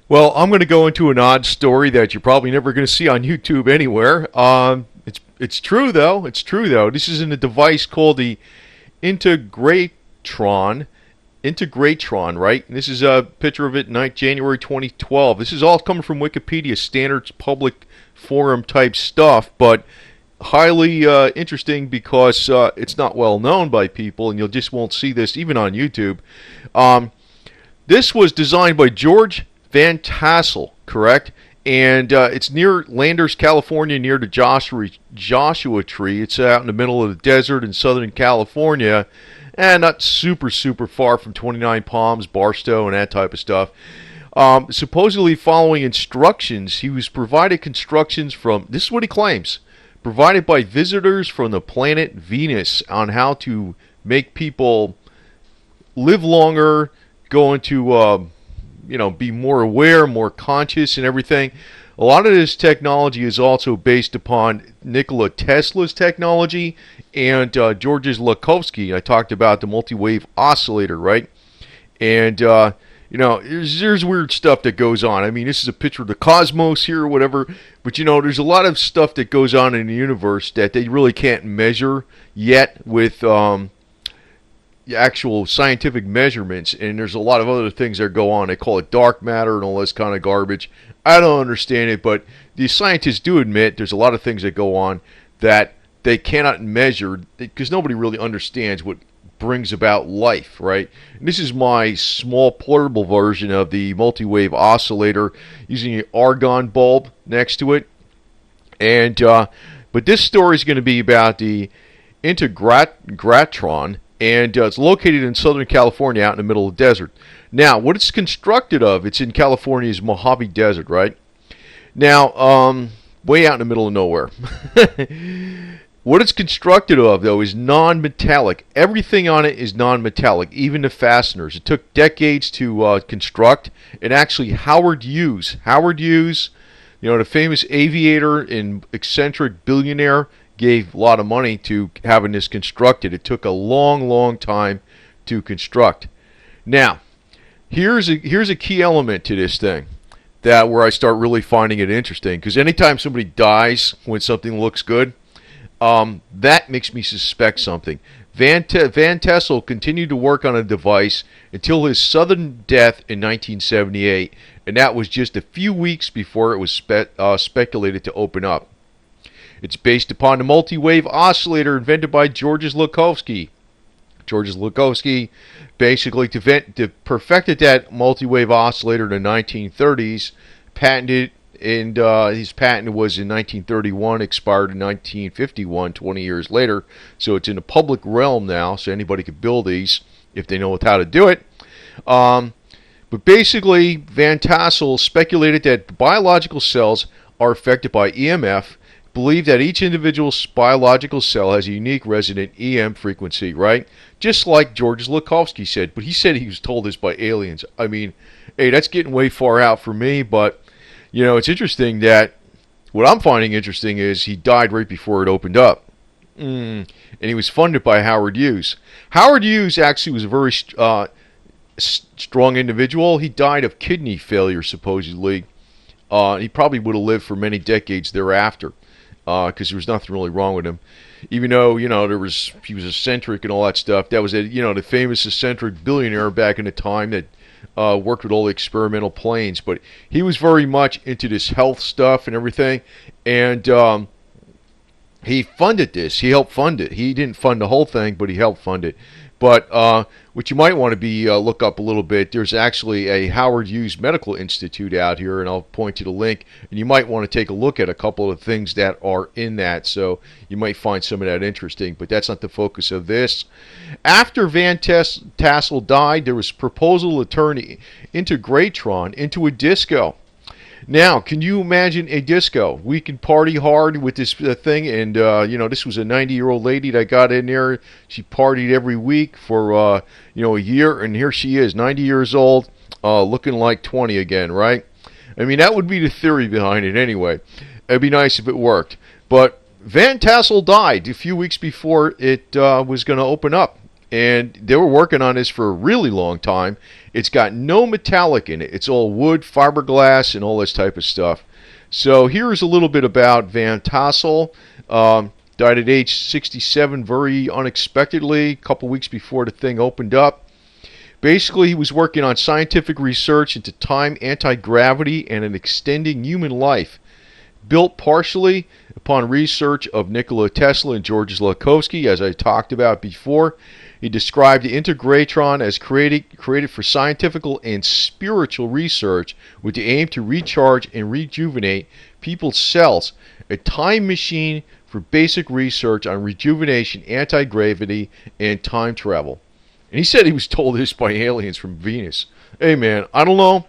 Well, I'm going to go into an odd story that you're probably never going to see on YouTube anywhere. It's true though. It's true though. This is in a device called the Integratron. Integratron, right? And this is a picture of it, January 2012. This is all coming from Wikipedia, standard public forum type stuff, but highly interesting because it's not well known by people, and you just won't see this even on YouTube. Um, this was designed by George Van Tassel, correct? And it's near Landers, California, near the Joshua Tree. It's out in the middle of the desert in Southern California, and not super, super far from 29 Palms, Barstow, and that type of stuff. Supposedly following instructions, he was provided instructions from, this is what he claims, provided by visitors from the planet Venus on how to make people live longer, go into be more aware, more conscious, and everything. A lot of this technology is also based upon Nikola Tesla's technology and Georges Lakhovsky. I talked about the multi-wave oscillator, right? And there's weird stuff that goes on. I mean, this is a picture of the cosmos here or whatever, but there's a lot of stuff that goes on in the universe that they really can't measure yet with actual scientific measurements, and there's a lot of other things that go on. They call it dark matter and all this kind of garbage. I don't understand it, but the scientists do admit there's a lot of things that go on that they cannot measure because nobody really understands what brings about life, right? And this is my small portable version of the multi-wave oscillator using an argon bulb next to it. And but this story is going to be about the Integratron, and it's located in Southern California out in the middle of the desert. Now, what it's constructed of, it's in California's Mojave Desert, right? Now, way out in the middle of nowhere. What it's constructed of, though, is non-metallic. Everything on it is non-metallic, even the fasteners. It took decades to construct, and actually Howard Hughes, the famous aviator and eccentric billionaire, gave a lot of money to having this constructed. It took a long, long time to construct. Now, here's a key element to this thing that where I start really finding it interesting, because anytime somebody dies when something looks good, that makes me suspect something. Van Tassel continued to work on a device until his sudden death in 1978, and that was just a few weeks before it was speculated to open up. It's based upon the multi-wave oscillator invented by Georges Lakhovsky. Georges Lakhovsky basically perfected that multi-wave oscillator in the 1930s, patented, and his patent was in 1931, expired in 1951, 20 years later. So it's in the public realm now, so anybody could build these if they know how to do it. But basically, Van Tassel speculated that biological cells are affected by EMF, believe that each individual biological cell has a unique resonant EM frequency, right? Just like Georges Lakhovsky said, but he said he was told this by aliens. I mean, hey, that's getting way far out for me, but, it's interesting that what I'm finding interesting is he died right before it opened up. And he was funded by Howard Hughes. Howard Hughes actually was a very strong individual. He died of kidney failure, supposedly. He probably would have lived for many decades thereafter, because there was nothing really wrong with him. Even though, he was eccentric and all that stuff. That was, the famous eccentric billionaire back in the time that worked with all the experimental planes. But he was very much into this health stuff and everything. And he funded this. He helped fund it. He didn't fund the whole thing, but he helped fund it. But what you might want to be look up a little bit, there's actually a Howard Hughes Medical Institute out here, and I'll point you to the link, and you might want to take a look at a couple of things that are in that, so you might find some of that interesting, but that's not the focus of this. After Van Tassel died, there was a proposal to turn Integratron into a disco. Now, can you imagine a disco? We can party hard with this thing, and this was a 90-year-old lady that got in there. She partied every week for a year, and here she is, 90 years old, looking like 20 again, right? I mean, that would be the theory behind it anyway. It'd be nice if it worked. But Van Tassel died a few weeks before it was going to open up, and they were working on this for a really long time. It's got no metallic in it. It's all wood, fiberglass, and all this type of stuff. So here's a little bit about Van Tassel. Died at age 67 very unexpectedly, a couple weeks before the thing opened up. Basically, he was working on scientific research into time, anti-gravity, and an extending human life, built partially upon research of Nicola Tesla and Georges Lakhovsky, as I talked about before. He described the Integratron as created for scientific and spiritual research with the aim to recharge and rejuvenate people's cells, a time machine for basic research on rejuvenation, anti-gravity, and time travel. And he said he was told this by aliens from Venus. Hey man, I don't know,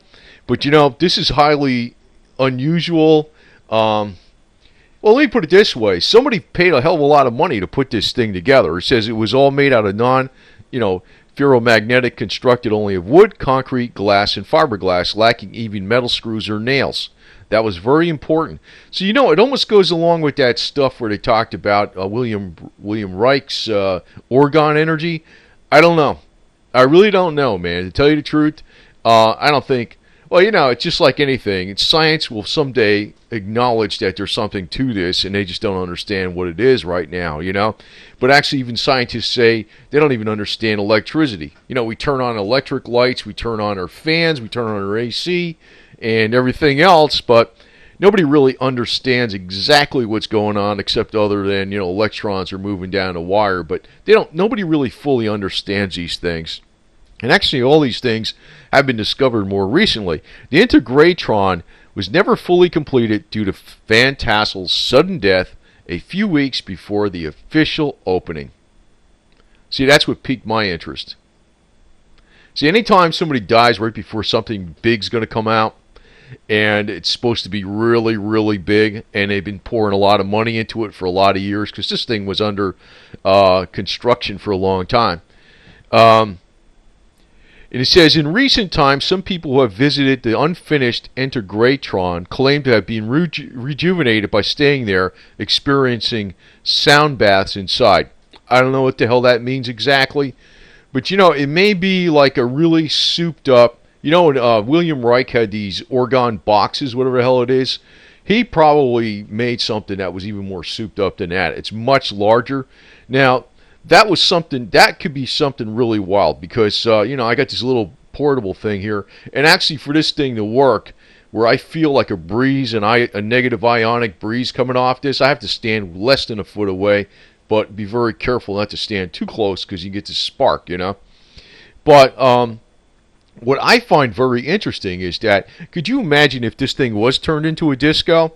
but this is highly unusual. Well, let me put it this way. Somebody paid a hell of a lot of money to put this thing together. It says it was all made out of ferromagnetic, constructed only of wood, concrete, glass, and fiberglass, lacking even metal screws or nails. That was very important. So, it almost goes along with that stuff where they talked about William Reich's orgone energy. I don't know. I really don't know, man. To tell you the truth, I don't think... Well, it's just like anything. Science will someday acknowledge that there's something to this, and they just don't understand what it is right now, But actually, even scientists say they don't even understand electricity. We turn on electric lights, we turn on our fans, we turn on our AC, and everything else, but nobody really understands exactly what's going on, except other than, electrons are moving down a wire, but nobody really fully understands these things. And actually, all these things have been discovered more recently. The Integratron was never fully completed due to Van Tassel's sudden death a few weeks before the official opening. See, that's what piqued my interest. See, anytime somebody dies right before something big's going to come out, and it's supposed to be really, really big, and they've been pouring a lot of money into it for a lot of years, because this thing was under construction for a long time. And it says, in recent times, some people who have visited the unfinished Integratron claim to have been rejuvenated by staying there, experiencing sound baths inside. I don't know what the hell that means exactly, but it may be like a really souped up, when William Reich had these orgone boxes, whatever the hell it is, he probably made something that was even more souped up than that. It's much larger. Now, that could be something really wild, because I got this little portable thing here, and actually for this thing to work, where I feel like a breeze, and a negative ionic breeze coming off this, I have to stand less than a foot away, but be very careful not to stand too close, because you get this spark, But what I find very interesting is that, could you imagine if this thing was turned into a disco?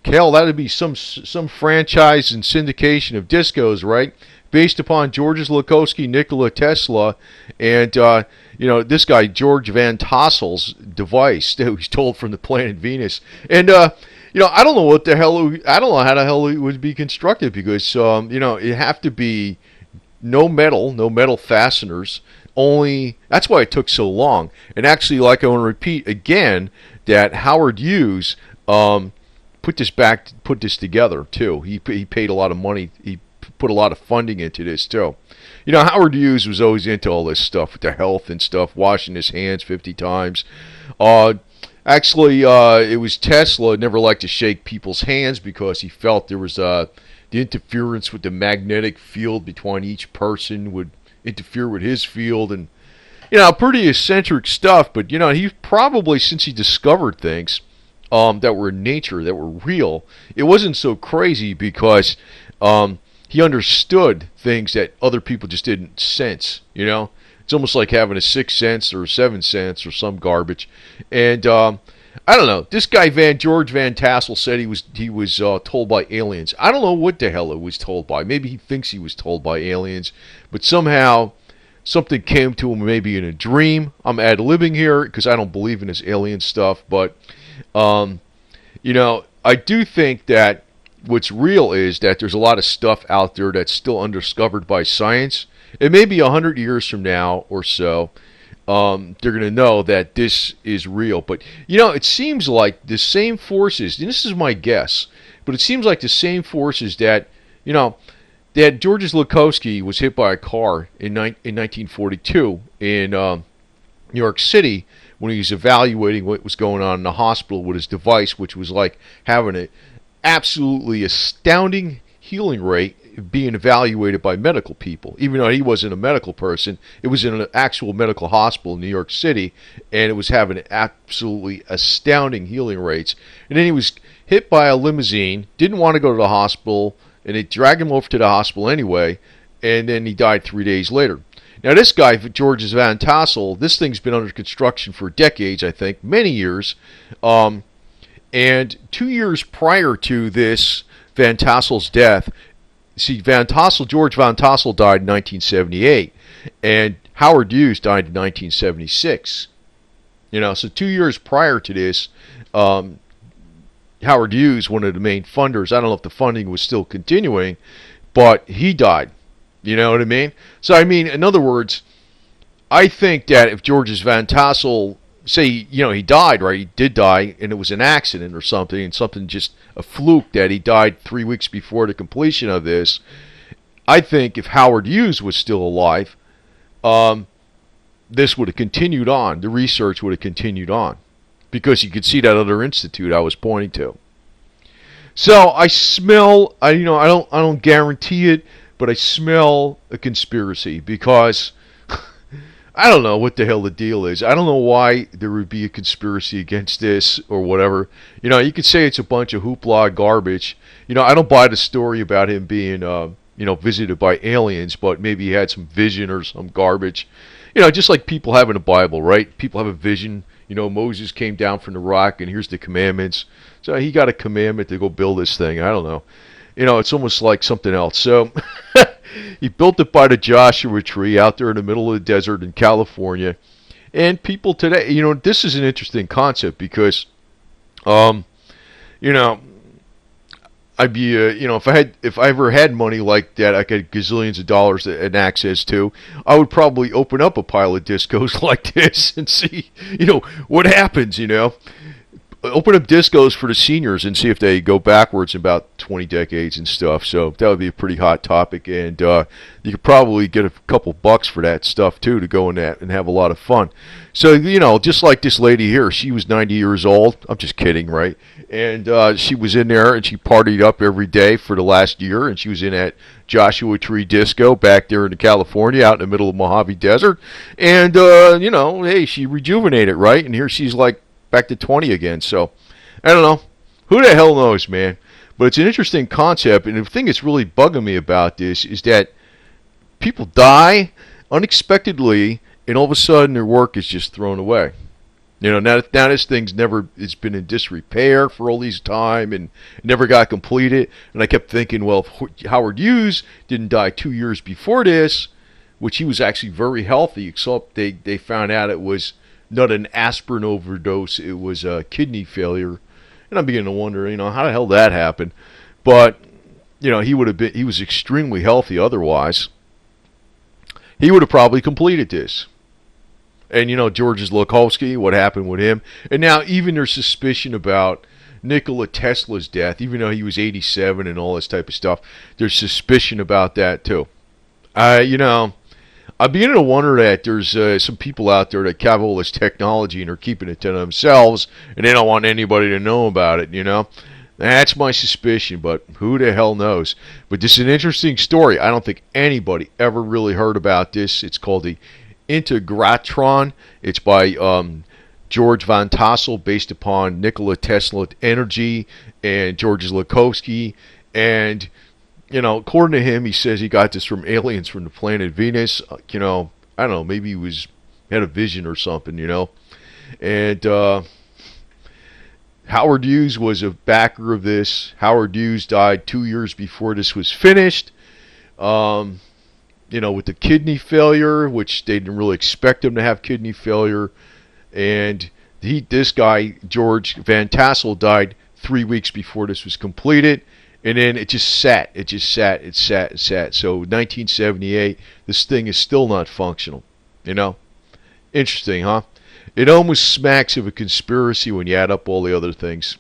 Hell, that would be some franchise and syndication of discos, right? Based upon Georges Lakhovsky, Nicola Tesla, and this guy George Van Tassel's device that was told from the planet Venus. And I don't know what the hell. I don't know how the hell it would be constructed, because it have to be no metal fasteners. Only that's why it took so long. And actually, like, I want to repeat again that Howard Hughes put this together too. He paid a lot of money. He put a lot of funding into this too. Howard Hughes was always into all this stuff with the health and stuff, washing his hands 50 times. Actually, it was Tesla never liked to shake people's hands, because he felt there was the interference with the magnetic field between each person would interfere with his field, and pretty eccentric stuff. But he probably, since he discovered things that were in nature, that were real, it wasn't so crazy, because he understood things that other people just didn't sense. It's almost like having a sixth sense or a seventh sense or some garbage. And I don't know. This guy George Van Tassel said he was told by aliens. I don't know what the hell it was told by. Maybe he thinks he was told by aliens, but somehow something came to him, maybe in a dream. I'm ad-libbing here because I don't believe in this alien stuff, but I do think that what's real is that there's a lot of stuff out there that's still undiscovered by science. It may be 100 years from now or so, they're going to know that this is real. But, it seems like the same forces, and this is my guess, but it seems like the same forces that, that Georges Lakhovsky was hit by a car in 1942 in New York City when he was evaluating what was going on in the hospital with his device, which was like having an absolutely astounding healing rate being evaluated by medical people. Even though he wasn't a medical person, it was in an actual medical hospital in New York City, and it was having absolutely astounding healing rates. And then he was hit by a limousine, didn't want to go to the hospital, and they dragged him over to the hospital anyway, and then he died 3 days later. Now this guy, George Van Tassel, this thing's been under construction for decades, I think, many years. And 2 years prior to this, Van Tassel's death, see, George Van Tassel died in 1978, and Howard Hughes died in 1976. So 2 years prior to this, Howard Hughes, one of the main funders, I don't know if the funding was still continuing, but he died. You know what I mean? So, I mean, in other words, I think that if George Van Tassel, say, he died, right? He did die, and it was an accident or something, and something just a fluke that he died 3 weeks before the completion of this. I think if Howard Hughes was still alive, this would have continued on. The research would have continued on, because you could see that other institute I was pointing to. So I smell, I don't guarantee it, but I smell a conspiracy, because I don't know what the hell the deal is. I don't know why there would be a conspiracy against this or whatever. You could say it's a bunch of hoopla garbage. I don't buy the story about him being, visited by aliens, but maybe he had some vision or some garbage. Just like people have in the Bible, right? People have a vision. Moses came down from the rock, and here's the commandments. So he got a commandment to go build this thing. I don't know. It's almost like something else. So he built it by the Joshua Tree out there in the middle of the desert in California. And people today, this is an interesting concept, because, I'd be, if I ever had money like that, I could gazillions of dollars and access to, I would probably open up a pile of discos like this and see, what happens, Open up discos for the seniors and see if they go backwards in about 20 decades and stuff. So that would be a pretty hot topic, and you could probably get a couple bucks for that stuff too, to go in that and have a lot of fun. So just like this lady here, she was 90 years old. I'm just kidding, right? And she was in there, and she partied up every day for the last year, and she was in that Joshua Tree disco back there in California, out in the middle of Mojave Desert. And hey, she rejuvenated, right? And here she's like back to 20 again. So I don't know, who the hell knows, man. But it's an interesting concept, and the thing that's really bugging me about this is that people die unexpectedly, and all of a sudden their work is just thrown away. Now this thing's it's been in disrepair for all these time and never got completed. And I kept thinking, well, if Howard Hughes didn't die 2 years before this, which he was actually very healthy, except they found out it was not an aspirin overdose, it was a kidney failure. And I'm beginning to wonder, how the hell that happened. But, he was extremely healthy otherwise. He would have probably completed this. And, Georges Lakhovsky, what happened with him. And now even there's suspicion about Nicola Tesla's death, even though he was 87 and all this type of stuff. There's suspicion about that too. I'm beginning to wonder that there's some people out there that have all this technology and are keeping it to themselves, and they don't want anybody to know about it, That's my suspicion, but who the hell knows? But this is an interesting story. I don't think anybody ever really heard about this. It's called the Integratron. It's by George Van Tassel, based upon Nikola Tesla energy and Georges Lakhovsky. And according to him, he says he got this from aliens from the planet Venus. I don't know, maybe he had a vision or something, And Howard Hughes was a backer of this. Howard Hughes died 2 years before this was finished. With the kidney failure, which they didn't really expect him to have kidney failure. And this guy, George Van Tassel, died 3 weeks before this was completed. And then it just sat. It sat. So 1978, this thing is still not functional. Interesting, huh? It almost smacks of a conspiracy when you add up all the other things.